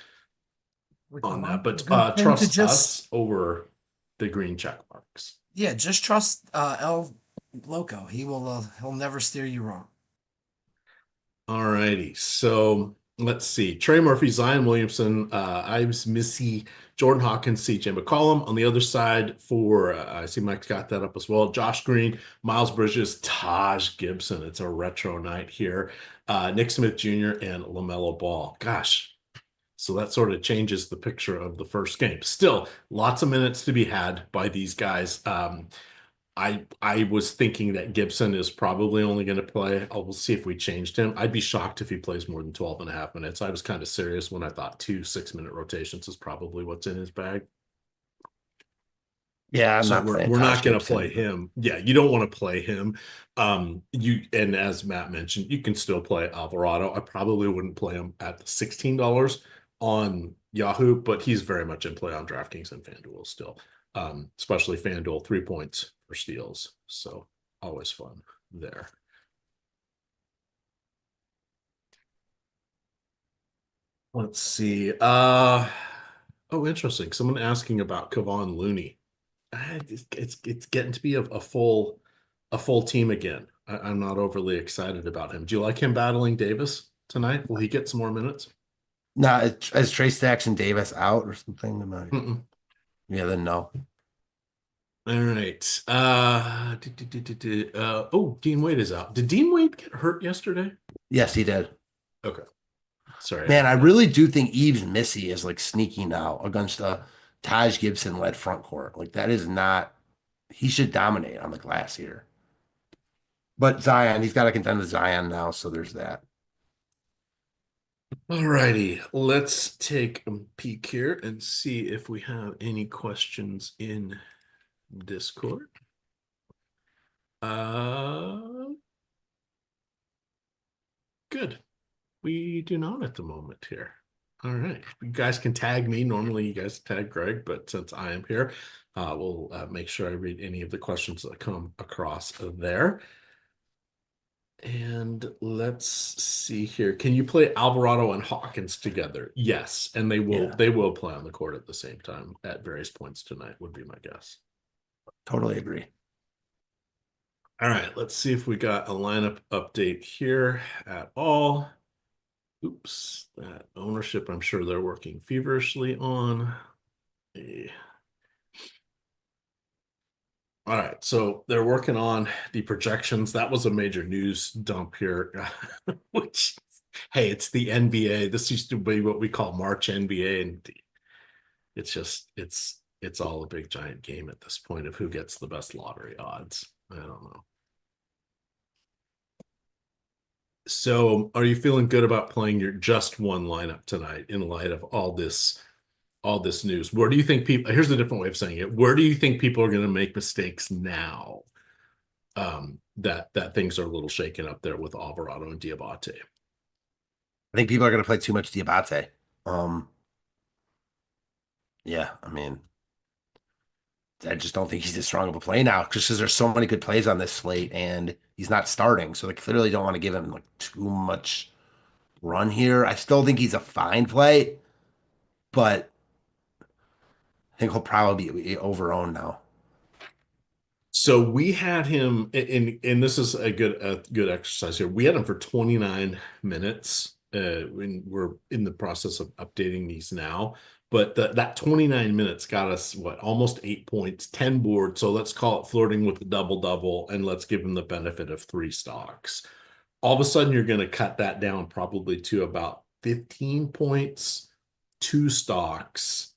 Speaker 1: on that. But trust us over the green check marks.
Speaker 3: Yeah, just trust El Loco. He'll never steer you wrong.
Speaker 1: All righty. So let's see. Trey Murphy, Zion Williamson, Ives Missy, Jordan Hawkins, CJ McCollum. On the other side for, I see Mike's got that up as well. Josh Green, Miles Bridges, Taj Gibson. It's a retro night here. Nick Smith Jr. and LaMelo Ball. Gosh. So that sort of changes the picture of the first game. Still, lots of minutes to be had by these guys. I was thinking that Gibson is probably only going to play. We'll see if we changed him. I'd be shocked if he plays more than 12 and a half minutes. I was kind of serious when I thought 2 6-minute rotations is probably what's in his bag.
Speaker 2: Yeah,
Speaker 1: we're not going to play him. Yeah, you don't want to play him. And as Matt mentioned, you can still play Alvarado. I probably wouldn't play him at the $16 on Yahoo, but he's very much in play on DraftKings and FanDuel still. Especially FanDuel 3 points for steals. So always fun there. Let's see. Oh, interesting. Someone asking about Kevon Looney. It's getting to be a full team again. I'm not overly excited about him. Do you like him battling Davis tonight? Will he get some more minutes?
Speaker 2: No, is Trey Stacks and Davis out or something? Yeah, then no.
Speaker 1: All right. Dean Wade is out. Did Dean Wade get hurt yesterday?
Speaker 2: Yes, he did.
Speaker 1: Okay. Sorry.
Speaker 2: Man, I really do think Yves Missy is like sneaking out against a Taj Gibson led front court. Like that is not, he should dominate on the glass here. But Zion, he's got to contend with Zion now, so there's that.
Speaker 1: All righty. Let's take a peek here and see if we have any questions in Discord. Good. We do not at the moment here. All right. You guys can tag me. Normally you guys tag Greg, but since I am here, we'll make sure I read any of the questions that come across there. And let's see here. Can you play Alvarado and Hawkins together? Yes. And they will play on the court at the same time at various points tonight, would be my guess.
Speaker 2: Totally agree.
Speaker 1: All right, let's see if we got a lineup update here at all. Oops, that ownership, I'm sure they're working feverishly on. All right, so they're working on the projections. That was a major news dump here, which, hey, it's the NBA. This used to be what we call March NBA, and it's just, it's all a big giant game at this point of who gets the best lottery odds. I don't know. So are you feeling good about playing your just one lineup tonight in light of all this news? Where do you think people, here's a different way of saying it. Where do you think people are going to make mistakes now that things are a little shaken up there with Alvarado and Diabate?
Speaker 2: I think people are going to play too much Diabate. Yeah, I mean, I just don't think he's as strong of a play now, just because there's so many good plays on this slate and he's not starting. So they clearly don't want to give him like too much run here. I still think he's a fine play, but I think he'll probably be overowned now.
Speaker 1: So we had him, and this is a good exercise here. We had him for 29 minutes. When we're in the process of updating these now, but that 29 minutes got us what, almost 8 points, 10 boards. So let's call it flirting with the double double, and let's give him the benefit of 3 stocks. All of a sudden, you're going to cut that down probably to about 15 points, 2 stocks,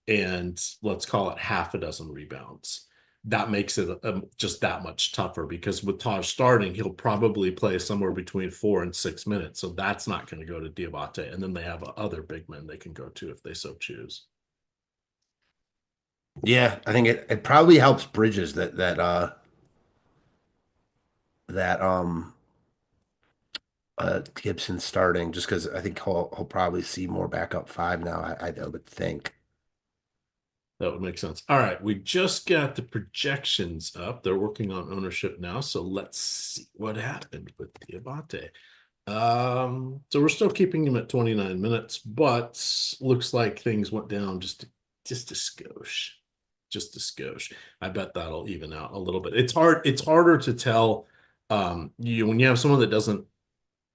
Speaker 1: and let's call it half a dozen rebounds. That makes it just that much tougher because with Taj starting, he'll probably play somewhere between 4 and 6 minutes. So that's not going to go to Diabate. And then they have other big men they can go to if they so choose.
Speaker 2: Yeah, I think it probably helps Bridges that Gibson starting, just because I think he'll probably see more backup five now. I would think.
Speaker 1: That would make sense. All right. We just got the projections up. They're working on ownership now. So let's see what happened with Diabate. So we're still keeping him at 29 minutes, but looks like things went down just a skosh. Just a skosh. I bet that'll even out a little bit. It's harder to tell when you have someone that doesn't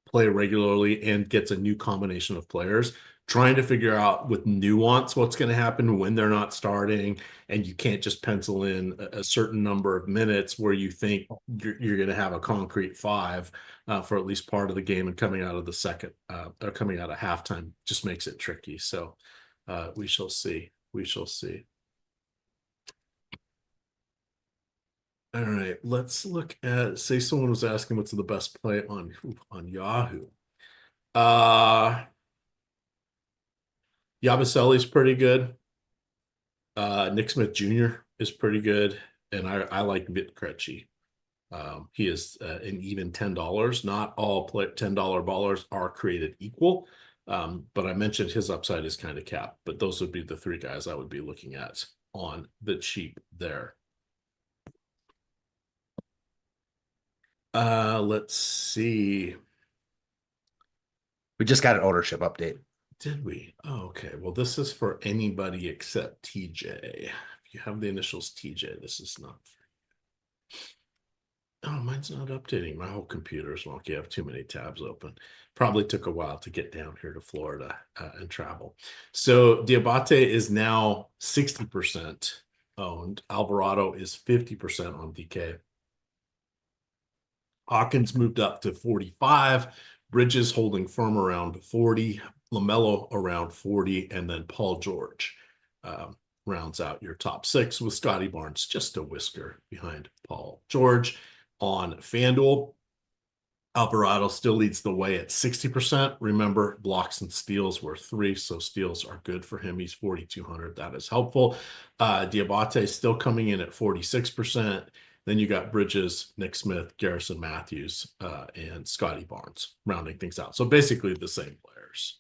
Speaker 1: play regularly and gets a new combination of players, trying to figure out with nuance what's going to happen when they're not starting, and you can't just pencil in a certain number of minutes where you think you're going to have a concrete five for at least part of the game, and coming out of the second or coming out of halftime just makes it tricky. So we shall see. We shall see. All right, let's look at, say someone was asking what's the best play on Yahoo. Yabusele's pretty good. Nick Smith Jr. is pretty good, and I like Vit Krejci. He is an even $10. Not all $10 ballers are created equal, but I mentioned his upside is kind of capped. But those would be the 3 guys I would be looking at on the cheap there. Let's see.
Speaker 2: We just got an ownership update.
Speaker 1: Did we? Oh, okay. Well, this is for anybody except TJ. If you have the initials TJ, this is not for you. Oh, mine's not updating. My whole computer is wonky. I have too many tabs open. Probably took a while to get down here to Florida and travel. So Diabate is now 60% owned. Alvarado is 50% on DK. Hawkins moved up to 45. Bridges holding firm around 40. LaMelo around 40. And then Paul George rounds out your top 6 with Scotty Barnes just a whisker behind Paul George. On FanDuel, Alvarado still leads the way at 60%. Remember, blocks and steals were 3, so steals are good for him. He's 4,200. That is helpful. Diabate still coming in at 46%. Then you got Bridges, Nick Smith, Garrison Matthews, and Scotty Barnes rounding things out. So basically the same players,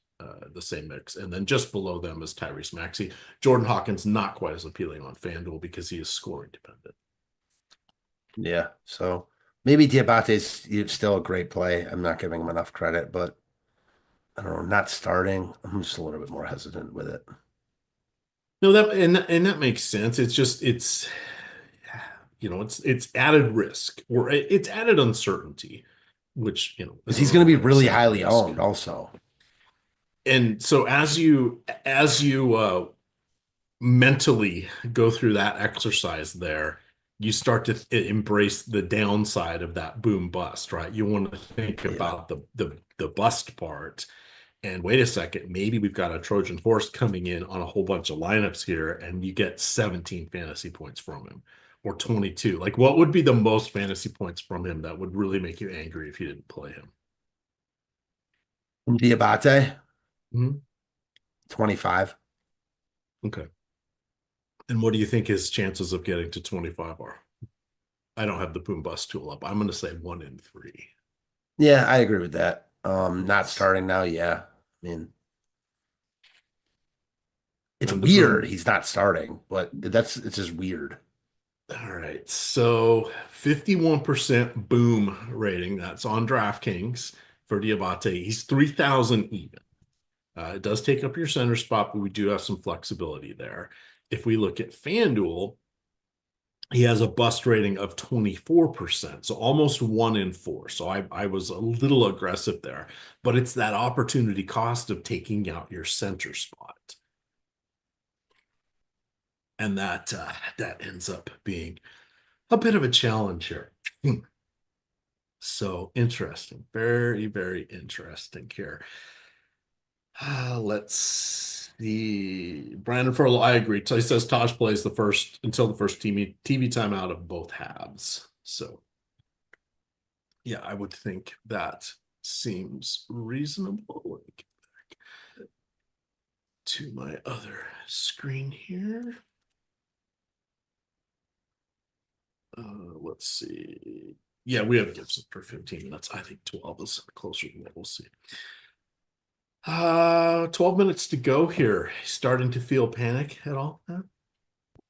Speaker 1: the same mix. And then just below them is Tyrese Maxey. Jordan Hawkins, not quite as appealing on FanDuel because he is scoring dependent.
Speaker 2: Yeah, so maybe Diabate's still a great play. I'm not giving him enough credit, but I don't know, not starting. I'm just a little bit more hesitant with it.
Speaker 1: No, that makes sense. It's added risk, or it's added uncertainty, which
Speaker 2: because he's going to be really highly owned also.
Speaker 1: And so as you mentally go through that exercise there, you start to embrace the downside of that boom bust, right? You want to think about the bust part. And wait a second, maybe we've got a Trojan horse coming in on a whole bunch of lineups here, and you get 17 fantasy points from him, or 22. Like, what would be the most fantasy points from him that would really make you angry if you didn't play him?
Speaker 2: Diabate?
Speaker 1: 25. Okay. And what do you think his chances of getting to 25 are? I don't have the boom bust tool up. I'm going to say 1 in 3.
Speaker 2: Yeah, I agree with that. Not starting now. Yeah. I mean, it's weird he's not starting, but it's just weird.
Speaker 1: All right. So 51% boom rating. That's on DraftKings for Diabate. He's 3,000 even. It does take up your center spot, but we do have some flexibility there. If we look at FanDuel, he has a bust rating of 24%, so almost 1 in 4. So I was a little aggressive there, but it's that opportunity cost of taking out your center spot. And that ends up being a bit of a challenge here. So interesting. Very, very interesting here. Let's see. Brandon Furlow, I agree. So he says Taj plays the first until the first TV timeout of both halves. So yeah, I would think that seems reasonable. Let me get back to my other screen here. Let's see. Yeah, we have Gibson for 15 minutes. I think 12 is closer than that. We'll see. 12 minutes to go here. Starting to feel panic at all?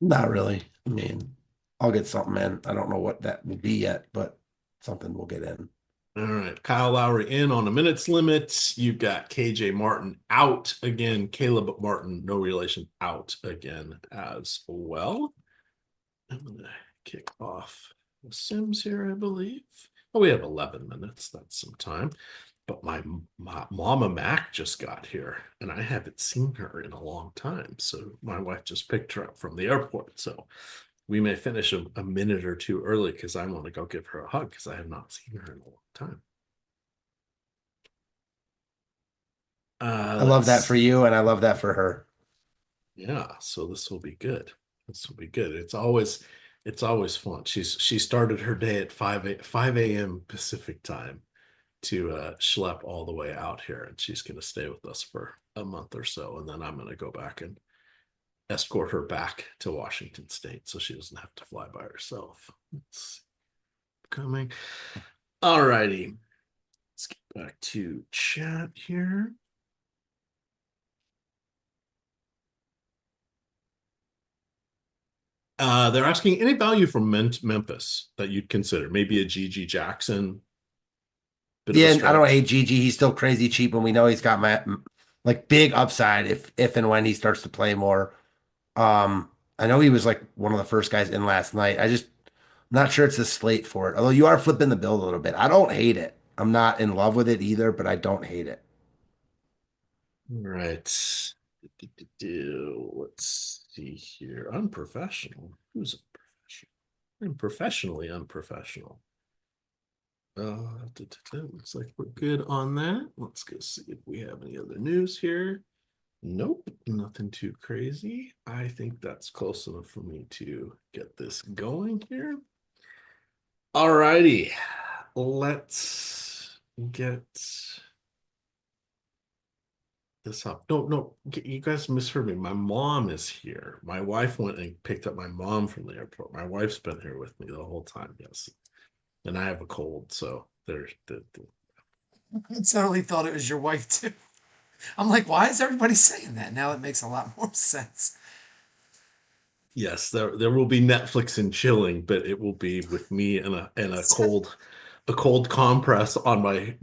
Speaker 2: Not really. I mean, I'll get something in. I don't know what that will be yet, but something will get in.
Speaker 1: All right. Kyle Lowry in on a minutes limit. You've got KJ Martin out again. Caleb Martin, no relation, out again as well. I'm going to kick off the Sims here, I believe. Oh, we have 11 minutes. That's some time. But my Mama Mac just got here, and I haven't seen her in a long time. So my wife just picked her up from the airport. So we may finish a minute or two early because I want to go give her a hug because I have not seen her in a long time.
Speaker 2: I love that for you, and I love that for her.
Speaker 1: Yeah, so this will be good. This will be good. It's always fun. She started her day at 5 a.m. Pacific time to schlep all the way out here, and she's going to stay with us for a month or so, and then I'm going to go back and escort her back to Washington State so she doesn't have to fly by herself. It's coming. All righty. Let's get back to chat here. They're asking any value from Memphis that you'd consider, maybe a GG Jackson.
Speaker 2: Yeah, I don't hate GG. He's still crazy cheap, and we know he's got like big upside if and when he starts to play more. I know he was like one of the first guys in last night. I'm not sure it's a slate for it. Although you are flipping the build a little bit. I don't hate it. I'm not in love with it either, but I don't hate it.
Speaker 1: All right. Let's see here. Unprofessional. Who's unprofessional? I'm professionally unprofessional. Looks like we're good on that. Let's go see if we have any other news here. Nope, nothing too crazy. I think that's close enough for me to get this going here. All righty. Let's get this up. No, you guys misheard me. My mom is here. My wife went and picked up my mom from the airport. My wife's been here with me the whole time, yes. And I have a cold, so there's
Speaker 3: I totally thought it was your wife too. I'm like, why is everybody saying that? Now it makes a lot more sense.
Speaker 1: Yes, there will be Netflix and chilling, but it will be with me and a cold compress on my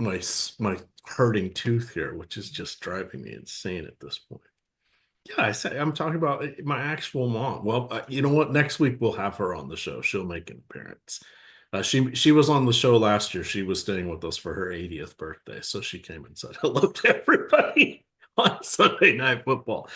Speaker 1: hurting tooth here, which is just driving me insane at this point. Yeah, I'm talking about my actual mom. Well, you know what? Next week we'll have her on the show. She'll make an appearance. She was on the show last year. She was staying with us for her 80th birthday, so she came and said hello to everybody on Sunday Night Football.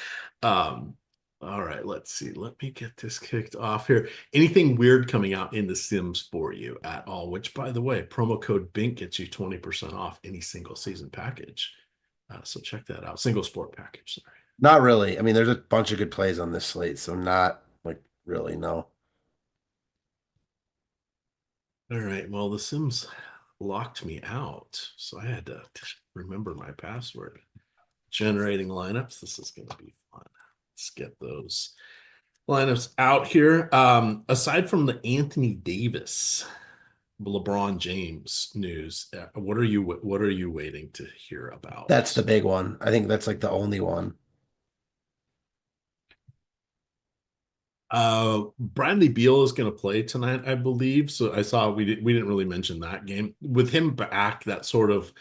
Speaker 1: All right, let's see. Let me get this kicked off here. Anything weird coming out in the Sims for you at all? Which, by the way, promo code BINK gets you 20% off any single season package. So check that out. Single sport package, sorry.
Speaker 2: Not really. I mean, there's a bunch of good plays on this slate, so not like really, no.
Speaker 1: All right. Well, the Sims locked me out, so I had to remember my password. Generating lineups. This is going to be fun. Let's get those lineups out here. Aside from the Anthony Davis, LeBron James news, what are you waiting to hear about?
Speaker 2: That's the big one. I think that's like the only one.
Speaker 1: Bradley Beal is going to play tonight, I believe. So I saw we didn't really mention that game. With him back, that sort of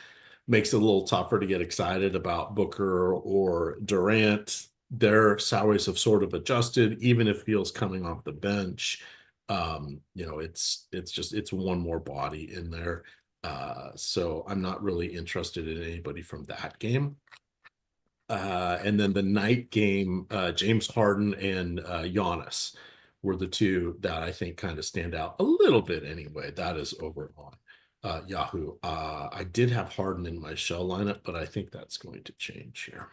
Speaker 1: makes it a little tougher to get excited about Booker or Durant. Their salaries have sort of adjusted, even if Beal's coming off the bench. It's one more body in there. So I'm not really interested in anybody from that game. And then the night game, James Harden and Giannis were the two that I think kind of stand out a little bit anyway. That is over on Yahoo. I did have Harden in my shell lineup, but I think that's going to change here.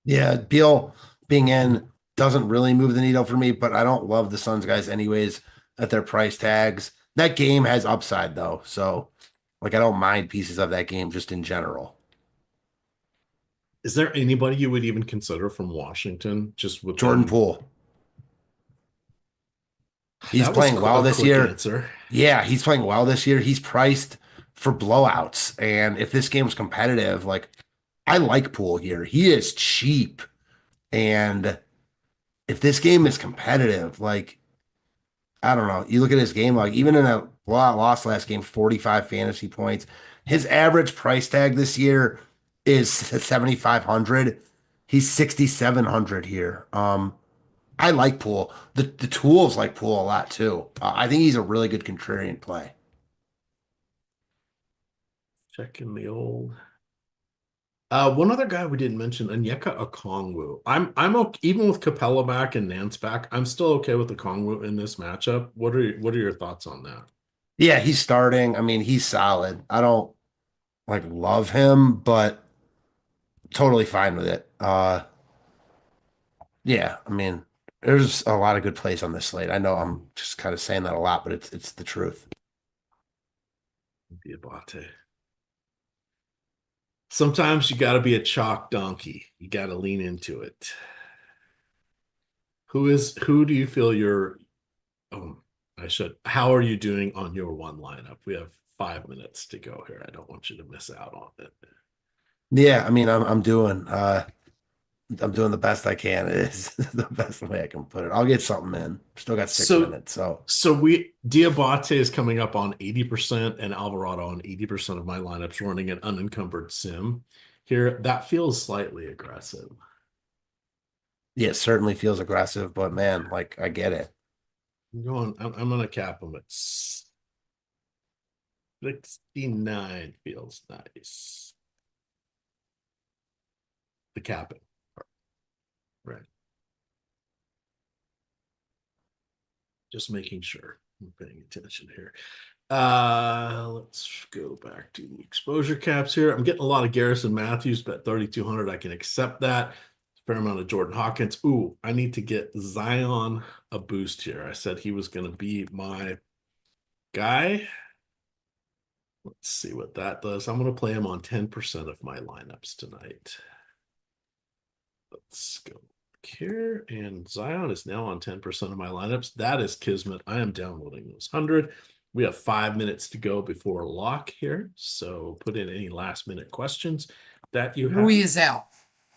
Speaker 2: Yeah, Beal being in doesn't really move the needle for me, but I don't love the Suns guys anyways at their price tags. That game has upside though, so like I don't mind pieces of that game just in general.
Speaker 1: Is there anybody you would even consider from Washington just with
Speaker 2: Jordan Poole. He's
Speaker 1: That was
Speaker 2: playing well
Speaker 1: a
Speaker 2: this
Speaker 1: quick
Speaker 2: year.
Speaker 1: answer.
Speaker 2: Yeah, he's playing well this year. He's priced for blowouts. And if this game's competitive, like I like Poole here. He is cheap. And if this game is competitive, like I don't know, you look at his game, like even in a blowout loss last game, 45 fantasy points. His average price tag this year is 7,500. He's 6,700 here. I like Poole. The tools like Poole a lot too. I think he's a really good contrarian play.
Speaker 1: Checking the old. One other guy we didn't mention, Onyeka Okongwu. I'm okay, even with Capella back and Nance back, I'm still okay with Okongwu in this matchup. What are your thoughts on that?
Speaker 2: Yeah, he's starting. I mean, he's solid. I don't like love him, but totally fine with it. Yeah, I mean, there's a lot of good plays on this slate. I know I'm just kind of saying that a lot, but it's the truth.
Speaker 1: Diabate. Sometimes you got to be a chalk donkey. You got to lean into it. Who do you feel you're? Oh, How are you doing on your one lineup? We have 5 minutes to go here. I don't want you to miss out on it.
Speaker 2: Yeah, I mean, I'm doing the best I can. It is the best way I can put it. I'll get something in. Still got 6 minutes, so
Speaker 1: Diabate is coming up on 80% and Alvarado on 80% of my lineups running an unencumbered sim here. That feels slightly aggressive.
Speaker 2: yeah, it certainly feels aggressive, but man, like I get it.
Speaker 1: I'm gonna cap him at 69. Feels nice. The capping part. Right. Just making sure I'm paying attention here. Let's go back to the exposure caps here. I'm getting a lot of Garrison Matthews, bet 3,200. I can accept that. Fair amount of Jordan Hawkins. Ooh, I need to get Zion a boost here. I said he was going to be my guy. Let's see what that does. I'm going to play him on 10% of my lineups tonight. Let's go here. And Zion is now on 10% of my lineups. That is kismet. I am downloading those 100. We have 5 minutes to go before lock here. So put in any last minute questions that you have.
Speaker 3: Rui is out.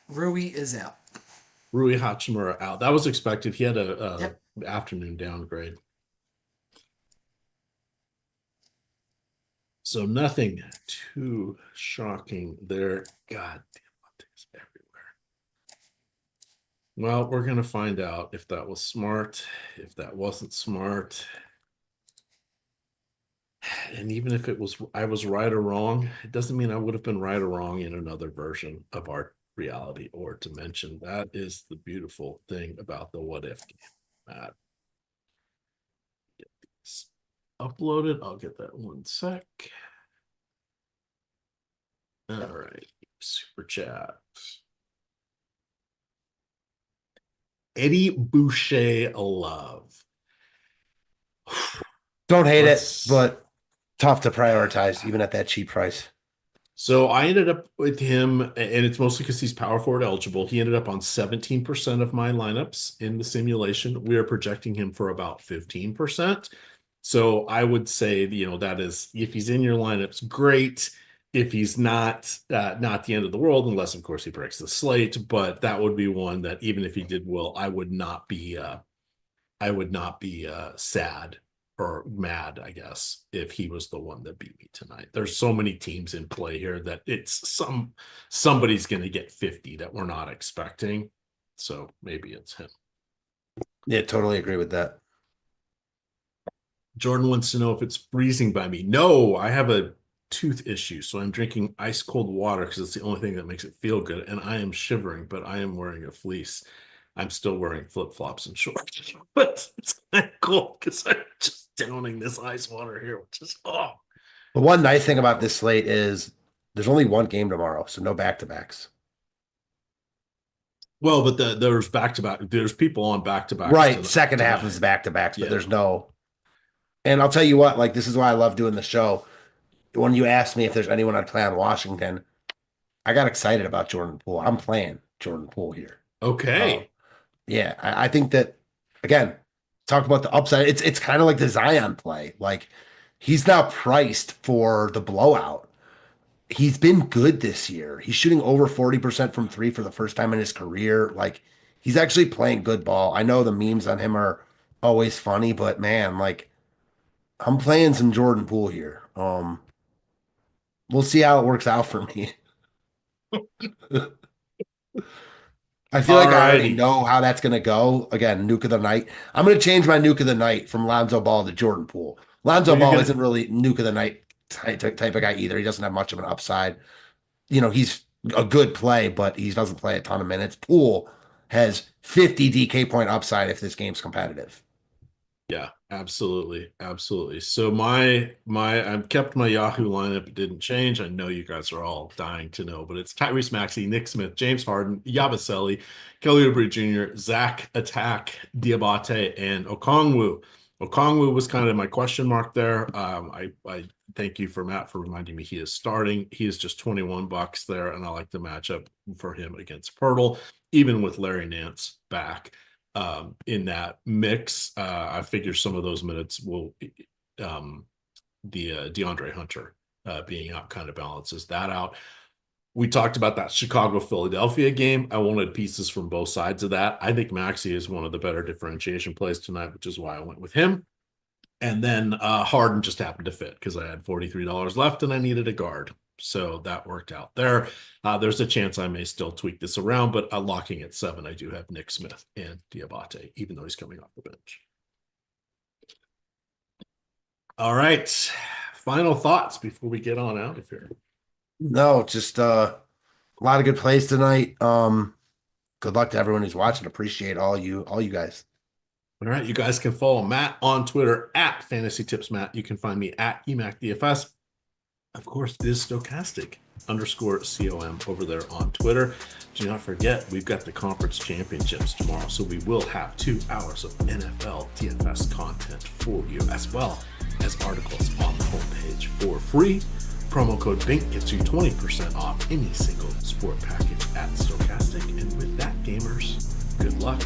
Speaker 3: Rui is out.
Speaker 1: Rui Hachimura out. That was expected. He had a
Speaker 3: Yep.
Speaker 1: afternoon downgrade. So nothing too shocking there. God damn, it's everywhere. Well, we're going to find out if that was smart, if that wasn't smart. And even if I was right or wrong, it doesn't mean I would have been right or wrong in another version of our reality or dimension. That is the beautiful thing about the what if game. Get these uploaded. I'll get that one sec. All right, super chat. Eddie Boucher love.
Speaker 2: Don't hate it, but tough to prioritize even at that cheap price.
Speaker 1: So I ended up with him, and it's mostly because he's power forward eligible. He ended up on 17% of my lineups in the simulation. We are projecting him for about 15%. So I would say, that is, if he's in your lineups, great. if he's not the end of the world, unless of course he breaks the slate. But that would be one that even if he did well, I would not be sad or mad, I guess, if he was the one that beat me tonight. There's so many teams in play here that somebody's going to get 50 that we're not expecting. So maybe it's him.
Speaker 2: Yeah, totally agree with that.
Speaker 1: Jordan wants to know if it's freezing by me. No, I have a tooth issue, so I'm drinking ice cold water because it's the only thing that makes it feel good. And I am shivering, but I am wearing a fleece. I'm still wearing flip-flops and shorts, but it's kind of cold because I'm just downing this ice water here, which is
Speaker 2: The one nice thing about this slate is there's only one game tomorrow, so no back-to-backs.
Speaker 1: Well, but there's back-to-back. There's people on back-to-back.
Speaker 2: Right, second half is back-to-backs, but there's no. And I'll tell you what, like, this is why I love doing the show. When you asked me if there's anyone I'd play on Washington, I got excited about Jordan Poole. I'm playing Jordan Poole here.
Speaker 1: Okay.
Speaker 2: Yeah, I think that, again, talk about the upside. It's kind of like the Zion play. Like, he's now priced for the blowout. He's been good this year. He's shooting over 40% from three for the first time in his career. Like, he's actually playing good ball. I know the memes on him are always funny, but man, like, I'm playing some Jordan Poole here. We'll see how it works out for me. I feel like I already know how that's going to go. Again, nuke of the night. I'm going to change my nuke of the night from Lonzo Ball to Jordan Poole. Lonzo Ball isn't really nuke of the night type of guy either. He doesn't have much of an upside. You know, he's a good play, but he doesn't play a ton of minutes. Poole has 50 DK point upside if this game's competitive.
Speaker 1: Yeah, absolutely. Absolutely. So I've kept my Yahoo lineup. It didn't change. I know you guys are all dying to know, but it's Tyrese Maxey, Nick Smith, James Harden, Yabusele, Kelly Oubre Jr., Zach Attack, Diabate, and Okongwu. Okongwu was kind of my question mark there. I thank you for Matt for reminding me he is starting. He is just $21 there, and I like the matchup for him against Pirtle, even with Larry Nance back. In that mix, I figure some of those minutes will the DeAndre Hunter being out kind of balances that out. We talked about that Chicago-Philadelphia game. I wanted pieces from both sides of that. I think Maxey is one of the better differentiation plays tonight, which is why I went with him. And then Harden just happened to fit because I had $43 left and I needed a guard. So that worked out there. There's a chance I may still tweak this around, but locking at 7, I do have Nick Smith and Diabate, even though he's coming off the bench. All right. Final thoughts before we get on out of here.
Speaker 2: No, just a lot of good plays tonight. Good luck to everyone who's watching. Appreciate all you guys.
Speaker 1: All right. You guys can follow Matt on Twitter at Fantasy Tips Matt. You can find me at EMac DFS. Of course, it is Stokastic_COM over there on Twitter. Do not forget, we've got the conference championships tomorrow, so we will have 2 hours of NFL DFS content for you, as well as articles on the homepage for free. Promo code BINK gets you 20% off any single sport package at Stokastic. And with that, gamers, good luck.